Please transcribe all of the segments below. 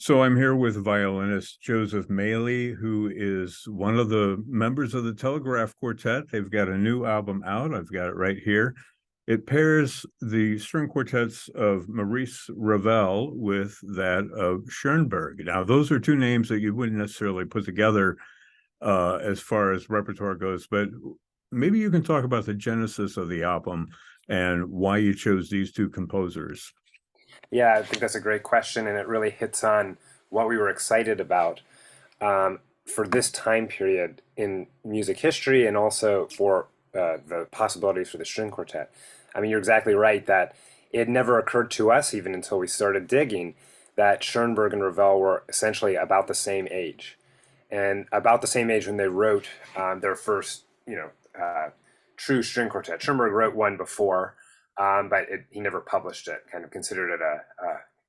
So I'm here with violinist Joseph Maile, who is one of the members of the Telegraph Quartet. They've got a new album out. I've got it right here. It pairs the string quartets of Maurice Ravel with that of Schoenberg. Now, those are two names that you wouldn't necessarily put together as far as repertoire goes, but maybe you can talk about the genesis of the album and why you chose these two composers. Yeah, I think that's a great question, and it really hits on what we were excited about for this time period in music history and also for the possibilities for the string quartet. I mean, you're exactly right that it never occurred to us, even until we started digging, that Schoenberg and Ravel were essentially about the same age. And about the same age when they wrote their first, true string quartet. Schoenberg wrote one before, but he never published it, kind of considered it a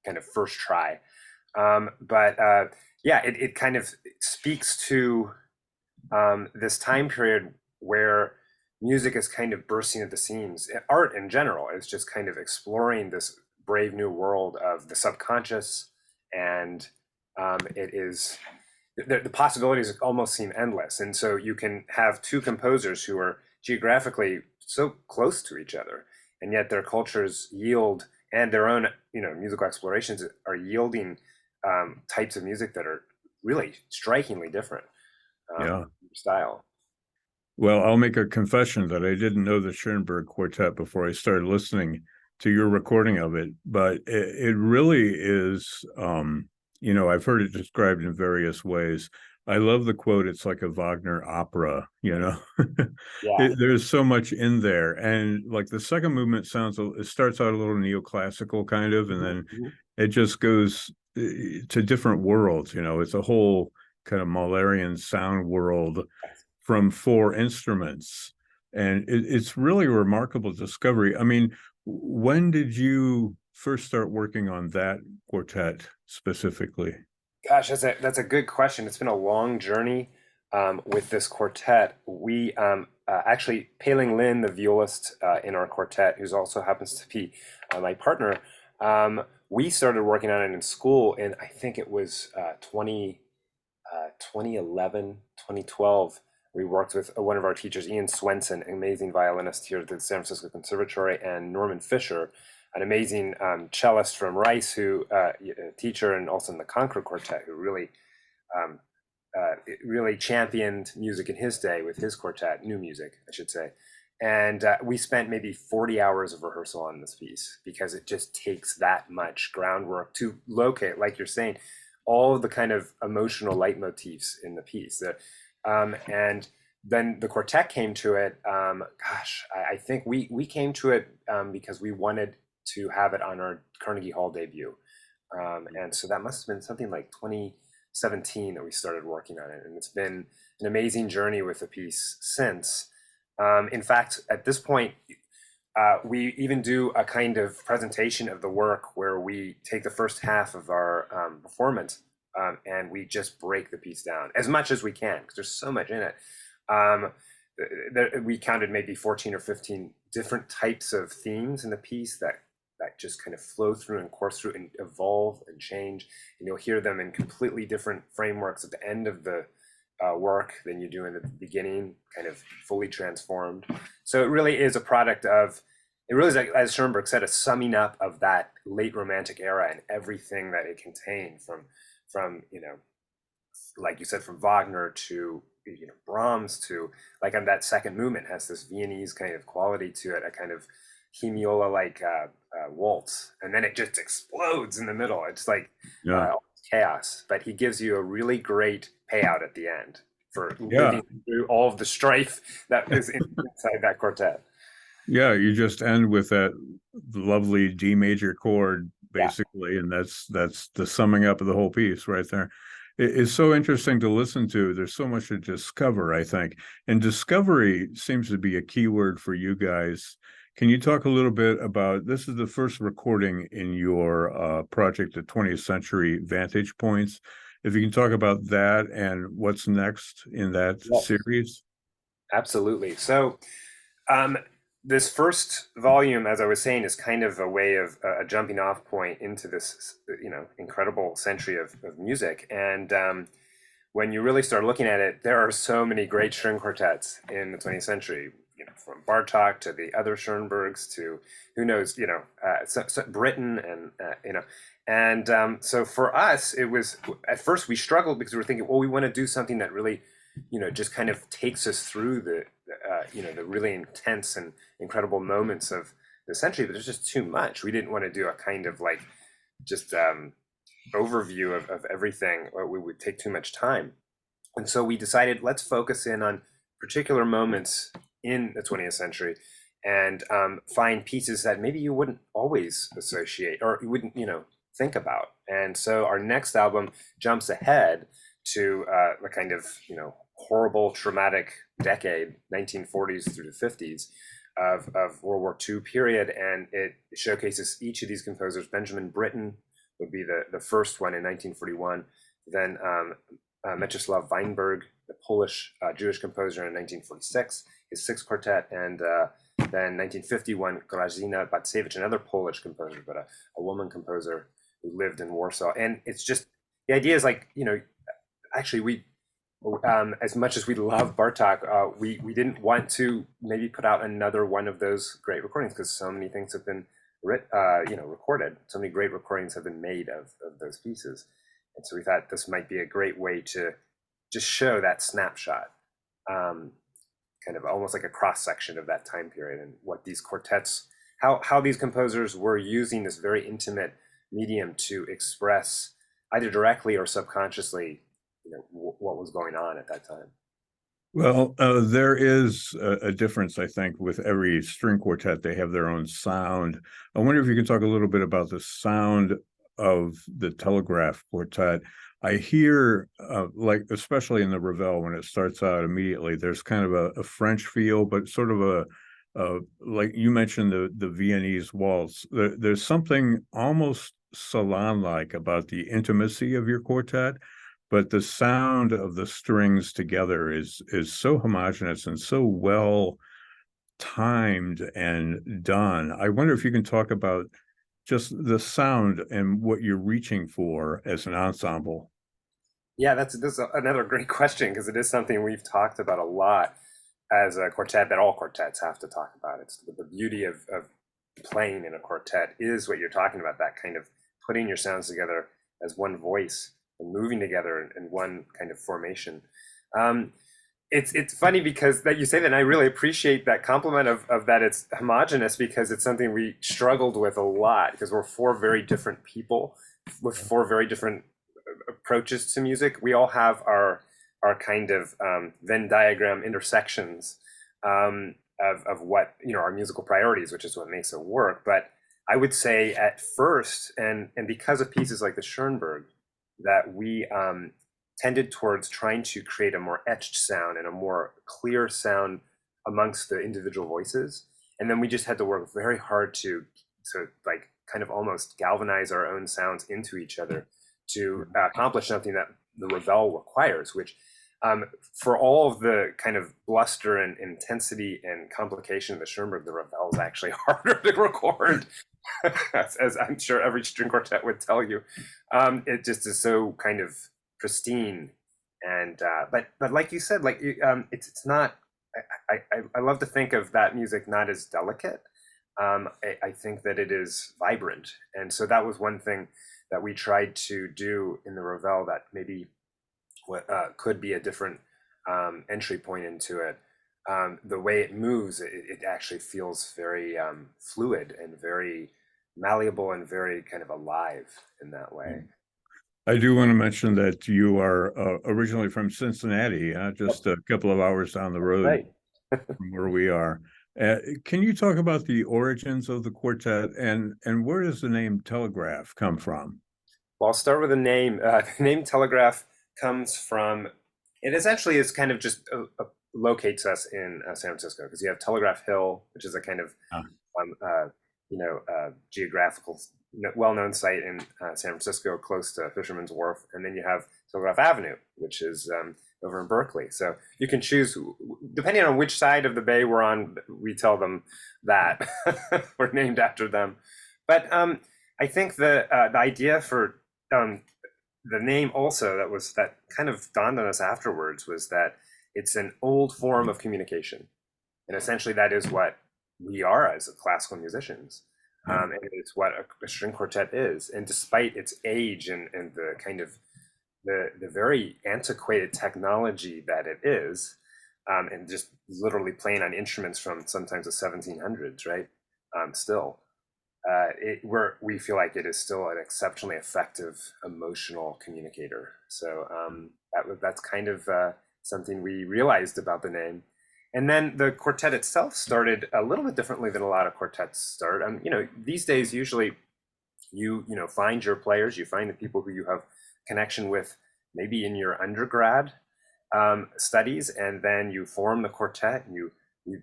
kind of first try. It kind of speaks to this time period where music is kind of bursting at the seams. Art in general is just kind of exploring this brave new world of the subconscious, and the possibilities almost seem endless. And so you can have two composers who are geographically so close to each other, and yet their cultures yield, and their own musical explorations are yielding types of music that are really strikingly different style. Well, I'll make a confession that I didn't know the Schoenberg Quartet before I started listening to your recording of it, but it really is, I've heard it described in various ways. I love the quote, it's like a Wagner opera, Yeah. There's so much in there. And like the second movement it starts out a little neoclassical kind of, and then it just goes to different worlds. It's a whole kind of Mahlerian sound world from four instruments. And it's really a remarkable discovery. I mean, when did you first start working on that quartet specifically? Gosh, that's a good question. It's been a long journey with this quartet. We actually, Pei-Ling Lin, the violist in our quartet, who also happens to be my partner, we started working on it in school in, I think it was 2011, 2012. We worked with one of our teachers, Ian Swenson, an amazing violinist here at the San Francisco Conservatory, and Norman Fisher, an amazing cellist from Rice, who a teacher, and also in the Concord Quartet, who really championed music in his day with his quartet, new music, I should say. And we spent maybe 40 hours of rehearsal on this piece, because it just takes that much groundwork to locate, like you're saying, all of the kind of emotional leitmotifs in the piece. And then the quartet came to it. I think we came to it because we wanted to have it on our Carnegie Hall debut. And so that must have been something like 2017 that we started working on it. And it's been an amazing journey with the piece since. In fact, at this point, we even do a kind of presentation of the work where we take the first half of our performance and we just break the piece down as much as we can, because there's so much in it. We counted maybe 14 or 15 different types of themes in the piece that just kind of flow through and course through and evolve and change. And you'll hear them in completely different frameworks at the end of the work than you do in the beginning, kind of fully transformed. So it really is a product of, it really is, as Schoenberg said, a summing up of that late Romantic era and everything that it contained from like you said, from Wagner to Brahms to, like, on that second movement has this Viennese kind of quality to it, a kind of hemiola like waltz, and then it just explodes in the middle. It's like chaos, but he gives you a really great payout at the end for living through all of the strife that is inside that quartet. Yeah, you just end with that lovely D major chord, basically, and that's the summing up of the whole piece right there. It's so interesting to listen to. There's so much to discover, I think. And discovery seems to be a key word for you guys. Can you talk a little bit about, this is the first recording in your project, the 20th Century Vantage Points. If you can talk about that and what's next in that series. Absolutely. So this first volume, as I was saying, is kind of a way of a jumping off point into this, incredible century of music. And when you really start looking at it, there are so many great string quartets in the 20th century, from Bartók to the other Schoenbergs to who knows, so Britain and so for us, it was, at first we struggled because we were thinking, well, we want to do something that really, just kind of takes us through the really intense and incredible moments of the century, but there's just too much. We didn't want to do a kind of like just overview of everything, or we would take too much time. And so we decided, let's focus in on particular moments in the 20th century and find pieces that maybe you wouldn't always associate or you wouldn't, think about. And so our next album jumps ahead to the kind of, horrible, traumatic decade, 1940s through the 50s of World War II period. And it showcases each of these composers. Benjamin Britten would be the first one in 1941. Then Mieczysław Weinberg, the Polish Jewish composer, in 1946, his sixth quartet, and then 1951, Grażyna Bacewicz, another Polish composer, but a woman composer who lived in Warsaw. And it's just, the idea is like, actually we, as much as we love Bartók, we didn't want to maybe put out another one of those great recordings because so many things have been recorded. So many great recordings have been made of those pieces. And so we thought this might be a great way to just show that snapshot, kind of almost like a cross section of that time period and what these quartets, how these composers were using this very intimate medium to express either directly or subconsciously, what was going on at that time. Well, there is a difference, I think, with every string quartet. They have their own sound. I wonder if you can talk a little bit about the sound of the Telegraph Quartet. I hear, like, especially in the Ravel, when it starts out immediately, there's kind of a French feel, but sort of a like you mentioned, the Viennese waltz. There's something almost salon-like about the intimacy of your quartet. But the sound of the strings together is so homogeneous and so well timed and done. I wonder if you can talk about just the sound and what you're reaching for as an ensemble. Yeah, that's another great question because it is something we've talked about a lot as a quartet, that all quartets have to talk about. It's the beauty of playing in a quartet is what you're talking about, that kind of putting your sounds together as one voice and moving together in one kind of formation. It's funny because that you say that, and I really appreciate that compliment of that it's homogenous, because it's something we struggled with a lot because we're four very different people with four very different approaches to music. We all have our kind of Venn diagram intersections of what, our musical priorities, which is what makes it work. But I would say at first, and because of pieces like the Schoenberg, that we tended towards trying to create a more etched sound and a more clear sound amongst the individual voices. And then we just had to work very hard to like kind of almost galvanize our own sounds into each other to accomplish something that the Ravel requires, which for all of the kind of bluster and intensity and complication of the Schoenberg, the Ravel is actually harder to record. As I'm sure every string quartet would tell you. It just is so kind of pristine, and but like you said, like it's not. I love to think of that music not as delicate. I think that it is vibrant, and so that was one thing that we tried to do in the Ravel that maybe could be a different entry point into it. The way it moves, it actually feels very fluid and very malleable and very kind of alive in that way. I do want to mention that you are originally from Cincinnati, just a couple of hours down the road Right. from where we are. Can you talk about the origins of the quartet and where does the name Telegraph come from? Well, I'll start with the name. The name Telegraph comes from, it essentially is kind of just locates us in San Francisco, because you have Telegraph Hill, which is a kind of geographical well-known site in San Francisco, close to Fisherman's Wharf, and then you have Telegraph Avenue, which is over in Berkeley. So you can choose, depending on which side of the bay we're on, we tell them that we're named after them. But I think the idea for the name also that kind of dawned on us afterwards was that it's an old form of communication, and essentially that is what we are as classical musicians. And it's what a string quartet is. And despite its age and the kind of the very antiquated technology that it is, and just literally playing on instruments from sometimes the 1700s, right? Still, we feel like it is still an exceptionally effective emotional communicator. So that's kind of something we realized about the name. And then the quartet itself started a little bit differently than a lot of quartets start. These days, usually you find your players, you find the people who you have connection with, maybe in your undergrad studies, and then you form the quartet, and you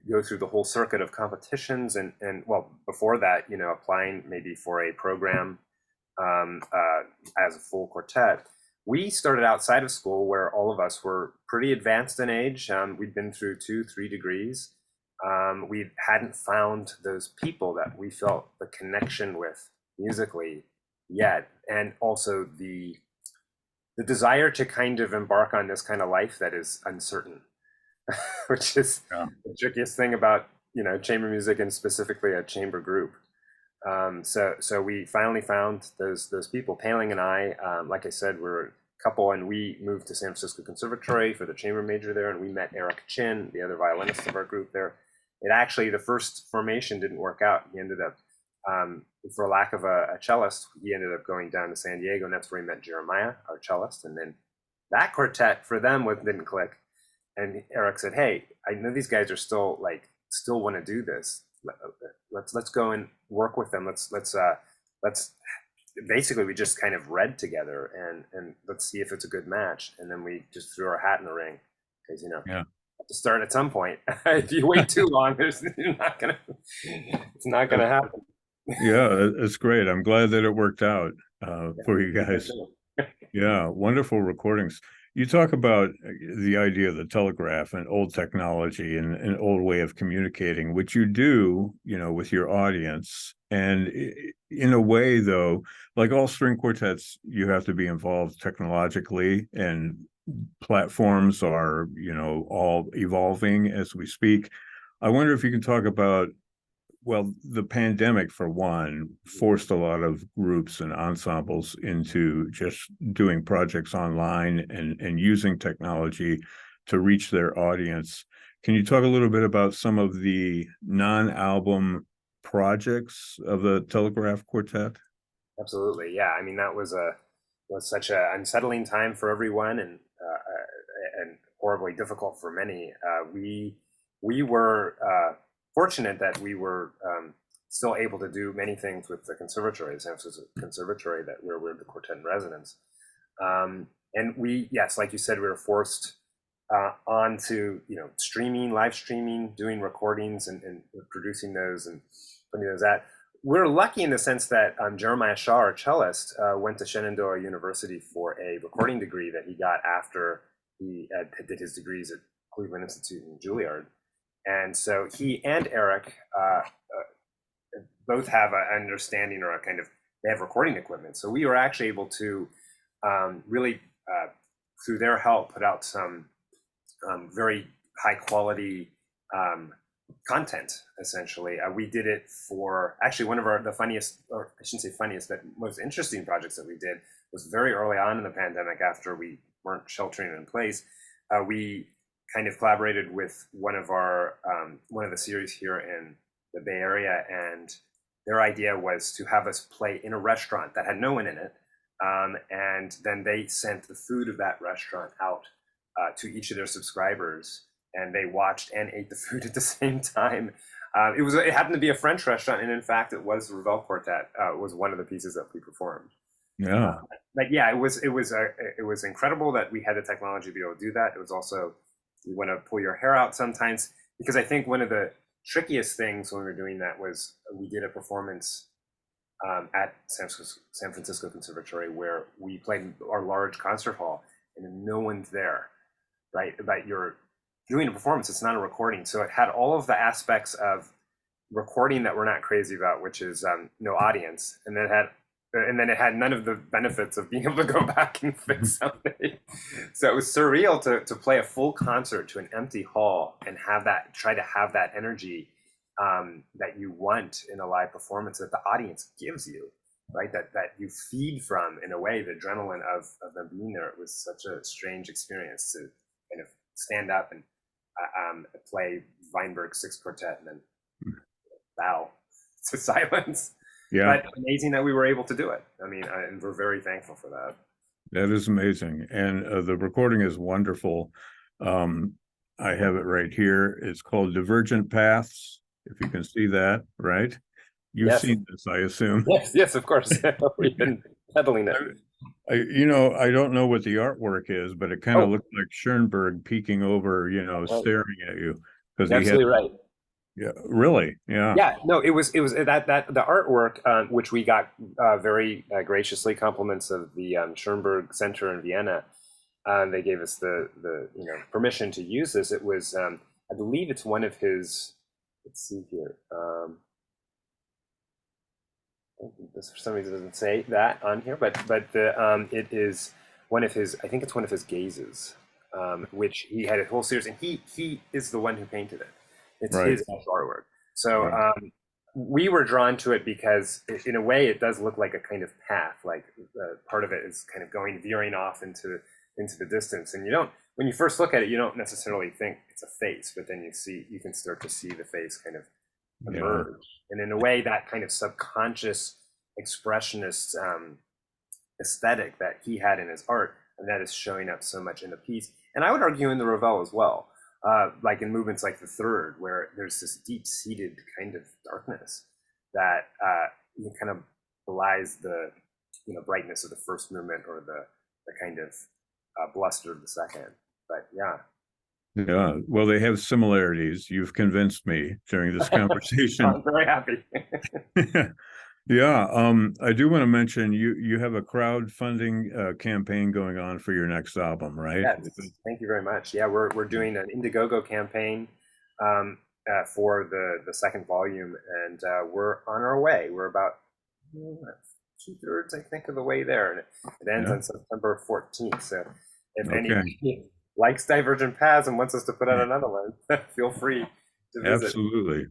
go through the whole circuit of competitions, and well, before that, applying maybe for a program as a full quartet. We started outside of school, where all of us were pretty advanced in age. We'd been through 2-3 degrees. We hadn't found those people that we felt the connection with musically yet, and also the desire to kind of embark on this kind of life that is uncertain, which is the trickiest thing about chamber music, and specifically a chamber group. So we finally found those people. Paling and I, like I said, we're a couple, and we moved to San Francisco Conservatory for the chamber major there, and we met Eric Chin, the other violinist of our group there. It actually, the first formation didn't work out. He ended up, for lack of a cellist, he ended up going down to San Diego, and that's where he met Jeremiah, our cellist. And then that quartet for them didn't click. And Eric said, "Hey, I know these guys are still want to do this. Let's go and work with them. Let's basically, we just kind of read together, and let's see if it's a good match." And then we just threw our hat in the ring, because have to start at some point. If you wait too long, it's not gonna happen. Yeah, it's great. I'm glad that it worked out for you guys. Yeah, wonderful recordings. You talk about the idea of the telegraph and old technology and an old way of communicating, which you do, with your audience. And in a way, though, like all string quartets, you have to be involved technologically, and platforms are, all evolving as we speak. I wonder if you can talk about, well, the pandemic, for one, forced a lot of groups and ensembles into just doing projects online and using technology to reach their audience. Can you talk a little bit about some of the non-album projects of the Telegraph Quartet? Absolutely, yeah. I mean, that was such an unsettling time for everyone, and horribly difficult for many. We were fortunate that we were still able to do many things with the conservatory, the San Francisco Conservatory, where we're the quartet in residence. And we, yes, like you said, we were forced onto live streaming, doing recordings, and producing those and putting those out. We're lucky in the sense that Jeremiah Shaw, our cellist, went to Shenandoah University for a recording degree that he got after he did his degrees at Cleveland Institute in Juilliard. And so he and Eric both have an understanding, or they have recording equipment. So we were actually able to really, through their help, put out some very high quality content, essentially. We did it for, actually, one of the funniest, or I shouldn't say funniest, but most interesting projects that we did was very early on in the pandemic, after we weren't sheltering in place. We kind of collaborated with one of the series here in the Bay Area, and their idea was to have us play in a restaurant that had no one in it, and then they sent the food of that restaurant out to each of their subscribers, and they watched and ate the food at the same time. It happened to be a French restaurant, and in fact, it was the Ravel Quartet was one of the pieces that we performed. Yeah, but yeah, it was incredible that we had the technology to be able to do that. It was also, you want to pull your hair out sometimes, because I think one of the trickiest things when we were doing that was we did a performance at San Francisco Conservatory, where we played our large concert hall, and no one's there, right? But you're doing a performance; it's not a recording, so it had all of the aspects of recording that we're not crazy about, which is no audience, and then it had none of the benefits of being able to go back and fix something. So it was surreal to play a full concert to an empty hall and try to have that energy that you want in a live performance that the audience gives you, right? That you feed from in a way, the adrenaline of them being there. It was such a strange experience to kind of stand up and play Weinberg's Sixth Quartet and then bow to silence. Yeah. But amazing that we were able to do it. I mean, and we're very thankful for that. That is amazing. And the recording is wonderful. I have it right here. It's called Divergent Paths, if you can see that, right? You've Yes. seen this, I assume. Yes, of course. We've been peddling it. I don't know what the artwork is, but it kind of looks like Schoenberg peeking over, staring at you. Because absolutely right. Yeah, really. Yeah. Yeah. No, it was that the artwork, which we got very graciously compliments of the Schoenberg Center in Vienna. They gave us the permission to use this. It was I believe it's one of his. Let's see here. This for some reason doesn't say that on here, but it is one of his. I think it's one of his gazes, which he had a whole series, and he is the one who painted it. It's his artwork. So we were drawn to it because in a way it does look like a kind of path, like part of it is kind of veering off into the distance. And when you first look at it, you don't necessarily think it's a face, but then you can start to see the face kind of emerge. And in a way, that kind of subconscious expressionist aesthetic that he had in his art, and that is showing up so much in the piece. And I would argue in the Ravel as well. Like in movements like the third, where there's this deep-seated kind of darkness that kind of belies the brightness of the first movement or the kind of bluster of the second. But yeah, well, they have similarities. You've convinced me during this conversation. I'm very happy. Yeah, I do want to mention you have a crowdfunding campaign going on for your next album, right? Yes, thank you very much. Yeah, we're doing an Indiegogo campaign for the second volume, and we're on our way. We're about 2/3, I think, of the way there, and it ends on September 14th. So if anybody likes Divergent Paths and wants us to put out another one, feel free to visit. Absolutely.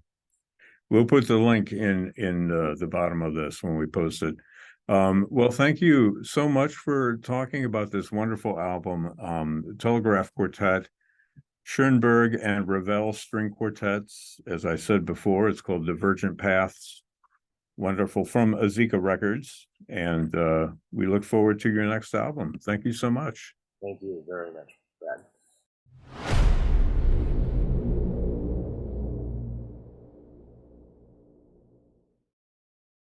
We'll put the link in the bottom of this when we post it. Well, thank you so much for talking about this wonderful album, Telegraph Quartet, Schoenberg and Ravel string quartets. As I said before, it's called Divergent Paths. Wonderful, from Mazucco Records. And we look forward to your next album. Thank you so much. Thank you very much, Brad.